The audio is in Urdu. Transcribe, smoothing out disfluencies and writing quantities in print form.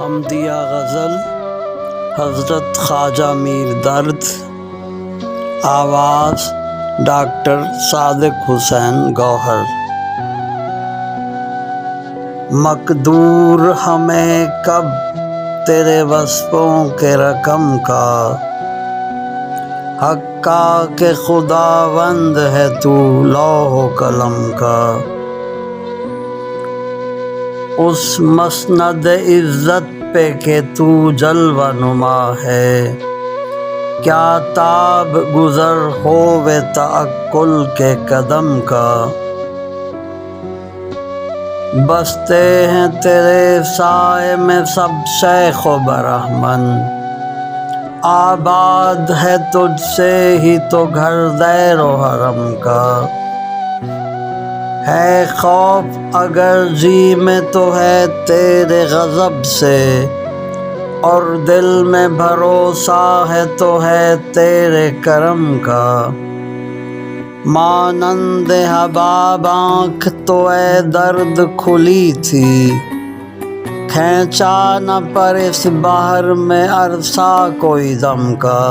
حمدیہ غزل حضرت خواجہ میر درد، آواز ڈاکٹر صادق حسین گوہر۔ مقدور ہمیں کب تیرے وصفوں کے رقم کا، حقا کہ خداوند ہے تو لوح و قلم کا۔ اس مسند عزت پہ کہ تو جلوہ نما ہے، کیا تاب گزر ہووے تعقل کے قدم کا۔ بستے ہیں تیرے سائے میں سب شیخ و برہمن، آباد ہے تجھ سے ہی تو گھر دیر و حرم کا۔ ہے خوف اگر جی میں تو ہے تیرے غضب سے، اور دل میں بھروسہ ہے تو ہے تیرے کرم کا۔ مانند حباب آنکھ تو اے درد کھلی تھی، کھینچا نہ پر اس بحر میں عرصہ کوئی دم کا۔